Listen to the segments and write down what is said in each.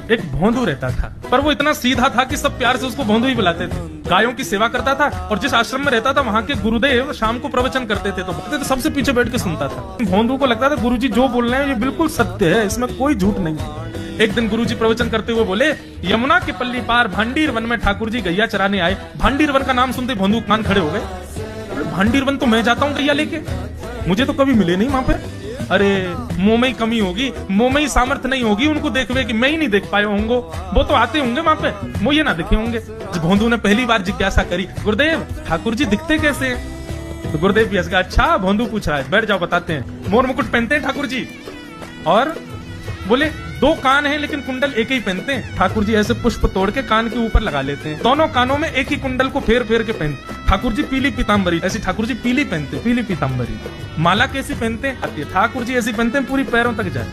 एक भोंदू रहता था, पर वो इतना सीधा था कि सब प्यार से उसको भोंदू ही बुलाते थे। गायों की सेवा करता था और जिस आश्रम में रहता था वहां के गुरुदेव शाम को प्रवचन करते थे तो सबसे पीछे बैठ के सुनता था। भोंदू को लगता था गुरुजी जो बोल रहे हैं ये बिल्कुल सत्य है, इसमें कोई झूठ नहीं है। एक दिन गुरुजी प्रवचन करते हुए बोले, यमुना के पल्ली पार भांडीर वन में ठाकुर जी गैया चराने आए। भांडीर वन का नाम सुनते भोंदू कान खड़े हो गए। भांडीर वन तो मैं जाता हूँ गैया लेके, मुझे तो कभी मिले नहीं वहां पे। अरे मुंह में ही कमी होगी, मुंह में ही सामर्थ्य नहीं होगी उनको देखवे कि मैं ही नहीं देख पाए होंगे, वो तो आते होंगे वहां पे, वो ये ना देखे होंगे। भोंदू ने पहली बार जिज्ञासा करी, गुरुदेव ठाकुर जी दिखते कैसे हैं? तो गुरुदेव भी हंस गया, अच्छा भोंदू पूछ रहा है, बैठ जाओ बताते हैं। मोर मुकुट पहनते हैं ठाकुर जी, और बोले 2 कान हैं लेकिन कुंडल एक ही पहनते हैं। ठाकुर जी ऐसे पुष्प तोड़ के कान के ऊपर लगा लेते हैं, दोनों कानों में एक ही कुंडल को फेर फेर के पहनते। ठाकुर जी पीली पीताम्बरी, ऐसी ठाकुर जी पीली पहनते, पीली पीताम्बरी। माला कैसी पहनते हैं? ठाकुर जी ऐसी पहनते हैं पूरी पैरों तक जाए।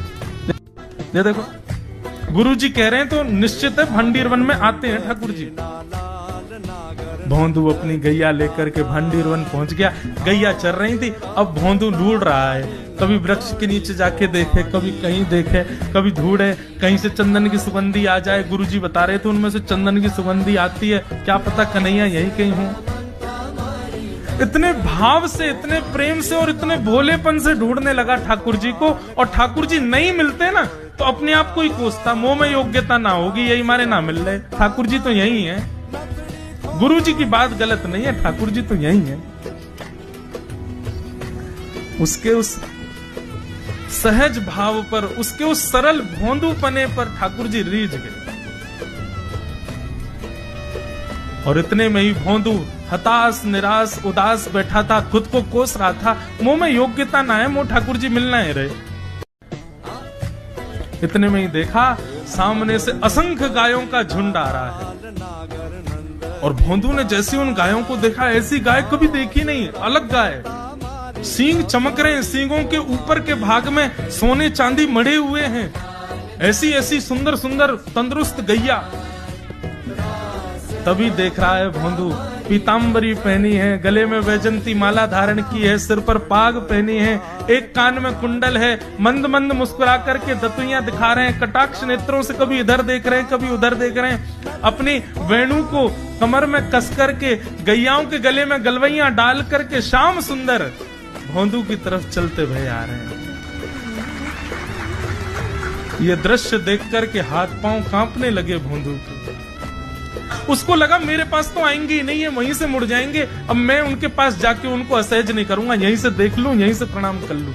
ये देखो गुरु जी कह रहे हैं तो निश्चित है भंडीर वन में आते हैं ठाकुर जी। भोंदू अपनी गैया लेकर के भंडीर वन पहुंच गया। गैया चर रही थी, अब भोंदू ढूंढ रहा है, कभी वृक्ष के नीचे जाके देखे, कभी कहीं देखे, कभी ढूंढे कहीं से चंदन की सुगंधी आ जाए। गुरुजी बता रहे थे उनमें से चंदन की सुगंधी आती है, क्या पता कन्हैया यही कहीं हूं। इतने भाव से, इतने प्रेम से और इतने भोलेपन से ढूंढने लगा ठाकुर जी को, और ठाकुर जी नहीं मिलते ना तो अपने आप को ही कोसता, मुंह में योग्यता ना होगी यही मारे ना मिल रहे, ठाकुर जी तो यही है। गुरु जी की बात गलत नहीं है, ठाकुर जी तो यही है। उसके उस सहज भाव पर, उसके उस सरल भोंदूपने पर ठाकुर जी रीझ गए। और इतने में ही भोंदू हताश निराश उदास बैठा था, खुद को कोस रहा था, मुंह में योग्यता ना है, मुंह ठाकुर जी मिलना है रहे। इतने में ही देखा सामने से असंख्य गायों का झुंड आ रहा है, और भोंदू ने जैसे उन गायों को देखा, ऐसी गाय कभी देखी नहीं, अलग गाय, सींग चमक रहे हैं, सींगों के ऊपर के भाग में सोने चांदी मढ़े हुए हैं, ऐसी ऐसी सुंदर सुंदर तंदुरुस्त गैया। तभी देख रहा है भोंदू, पीताम्बरी पहनी है, गले में वैजंती माला धारण की है, सिर पर पाग पहनी है, एक कान में कुंडल है, मंद मंद मुस्कुरा करके दतुइयां दिखा रहे हैं, कटाक्ष नेत्रों से कभी इधर देख रहे हैं कभी उधर देख रहे हैं, अपनी वेणु को कमर में कस करके गैयाओं के गले में गलवैयां डाल करके श्याम सुंदर भोंदू की तरफ चलते भय आ रहे हैं। ये दृश्य देख करके हाथ पांव कांपने लगे भोंदू के। उसको लगा मेरे पास तो आएंगे ही नहीं है, वहीं से मुड़ जाएंगे, अब मैं उनके पास जाके उनको असहज नहीं करूंगा, यहीं से देख लूं, यहीं से प्रणाम कर लूं।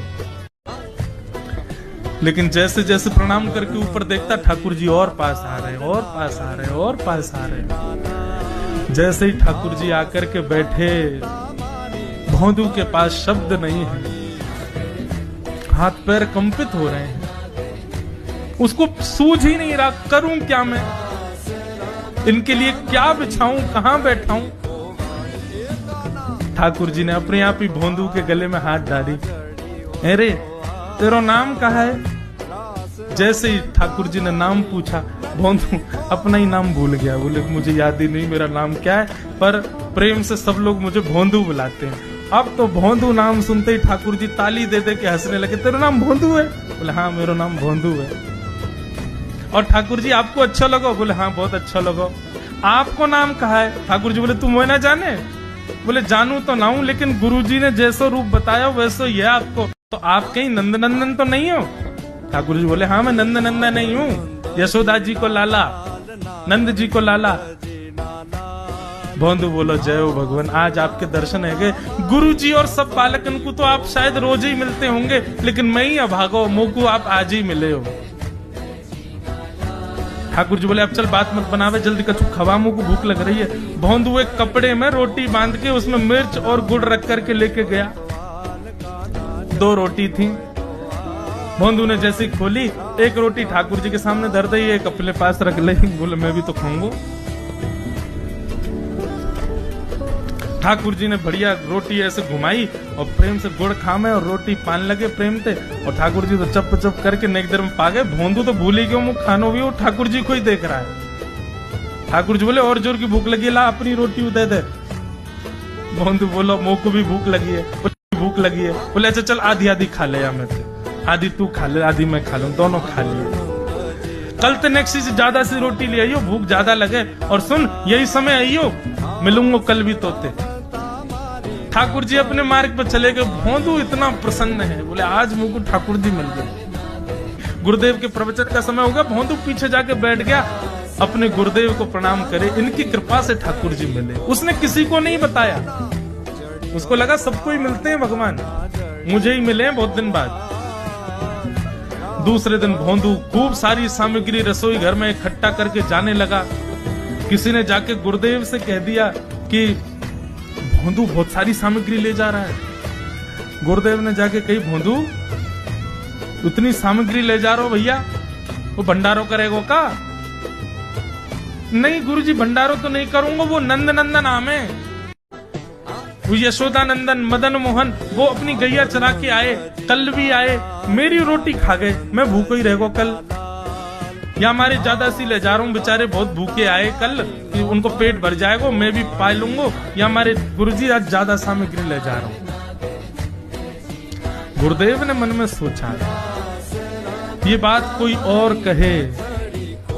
लेकिन जैसे जैसे प्रणाम करके ऊपर देखता, ठाकुर जी और पास आ रहे, और पास आ रहे, और पास आ रहे। जैसे ही ठाकुर जी आकर के बैठे, भोंदू के पास शब्द नहीं है, हाथ पैर कंपित हो रहे हैं, उसको सूझ ही नहीं रहा करूं क्या मैं, इनके लिए क्या बिछाऊं, कहां बैठाऊं। ठाकुर जी ने अपने आप ही भोंदू के गले में हाथ डाली, अरे तेरा नाम कहा है? जैसे ही ठाकुर जी ने नाम पूछा, भोंदू अपना ही नाम भूल गया, बोले मुझे याद ही नहीं मेरा नाम क्या है, पर प्रेम से सब लोग मुझे भोंदू बुलाते हैं। अब तो भोंदू नाम सुनते ही ठाकुर जी ताली दे दे के हंसने लगे, तेरा नाम भोंदू है? बोले हाँ मेरा नाम भोंदू है। और ठाकुर जी आपको अच्छा लगा? बोले हाँ बहुत अच्छा लगा। आपको नाम कहा है? ठाकुर जी बोले तुम वो ना जाने? बोले जानू तो ना हूं, लेकिन गुरुजी ने जैसा रूप बताया वैसा ही है आपको। तो आप कहीं नंद नंदन तो नहीं हो? ठाकुर जी बोले हाँ मैं नंद नंदन नहीं हूँ, यशोदा जी को लाला, नंद जी को लाला। भोंदू बोलो जय हो भगवान, आज आपके दर्शन है गए। गुरु जी और सब बालकन को तो आप शायद रोज ही मिलते होंगे, लेकिन मैं ही अभागो, मोकू आप आज ही मिले हो। ठाकुर जी बोले अब चल बात मत बनावे, जल्दी कछु खवा, मुंह को भूख लग रही है। भोंदू एक कपड़े में रोटी बांध के उसमें मिर्च और गुड़ रख करके लेके गया। 2 रोटी थी। भोंदू ने जैसे खोली, एक रोटी ठाकुर जी के सामने धर दी, एक अपने पास रख ले, बोले मैं भी तो खाऊंगा। ठाकुर जी ने बढ़िया रोटी ऐसे घुमाई और प्रेम से गुड़ खामे और रोटी पान लगे प्रेम से, और ठाकुर जी तो चप चप करके नेक देर में पा गए। भोंदू तो भूल ही गयो, मुख खानो भी वो ठाकुर जी को ही देख रहा है। ठाकुर जी बोले और जोर की भूख लगी, ला अपनी रोटी दे दे। भोंदू बोलो मुंह को भी भूख लगी है, भूख लगी है। बोले अच्छा चल आधी आधी खा ले, या मैं आधी तू खा ले आधी मैं खा लूं, दोनों खा लिए। कल तनेक्सी से ज्यादा सी रोटी ले आइयो, भूख ज्यादा लगे, और सुन यही समय आइयो, मिलूंगा कल भी तोते। ठाकुर जी अपने मार्ग पर चले गए। भोंदू इतना प्रसन्न है, बोले आज मुझको ठाकुर जी मिल गए। गुरुदेव के प्रवचन का समय हो गया, भोंदू पीछे जाके बैठ गया, अपने गुरुदेव को प्रणाम करे, इनकी कृपा से ठाकुर जी मिले। उसने किसी को नहीं बताया, उसको लगा सबको ही मिलते हैं भगवान, मुझे ही मिले हैं बहुत दिन बाद। दूसरे दिन भोंदू खूब सारी सामग्री रसोई घर में इकट्ठा करके जाने लगा। किसी ने जाके गुरुदेव से कह दिया कि भोंदू बहुत सारी सामग्री ले जा रहा है। गुरुदेव ने जाके कही, भोंदू उतनी सामग्री ले जा रहा हो भैया, वो भंडारो करेगो का? नहीं गुरुजी भंडारो तो नहीं करूंगा, वो नंद नंदन नाम है, वो यशोदा नंदन मदन मोहन वो अपनी गैया चरा के आए, कल भी आए, मेरी रोटी खा गए, मैं भूखो ही रहेगो कल। या हमारे ज्यादा सी ले जा रहा हूँ, बेचारे बहुत भूखे आए कल, उनको पेट भर जाएगा, मैं भी पाए लूंगा, या हमारे गुरुजी आज ज्यादा सामग्री ले जा रहा हूँ। गुरुदेव ने मन में सोचा, ये बात कोई और कहे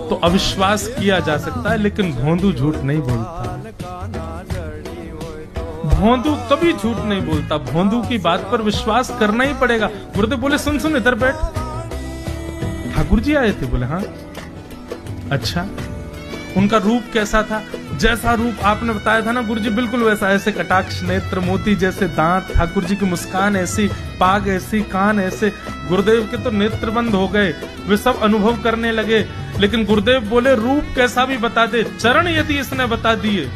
तो अविश्वास किया जा सकता है, लेकिन भोंदू झूठ नहीं बोलता। भोंदू कभी झूठ नहीं बोलता, भोंदू की बात पर विश्वास करना ही पड़ेगा। गुरुदेव बोले, सुन सुन इधर बैठ। ठाकुर जी आए थे? बोले हाँ। अच्छा, उनका रूप कैसा था? जैसा रूप आपने बताया था ना गुरुजी, बिल्कुल वैसा, ऐसे कटाक्ष नेत्र, मोती जैसे दांत, ठाकुर जी की मुस्कान ऐसी, पाग ऐसी, कान ऐसे। गुरुदेव के तो नेत्र बंद हो गए, वे सब अनुभव करने लगे। लेकिन गुरुदेव बोले, रूप कैसा भी बता दे, चरण यदि इसने बता दिए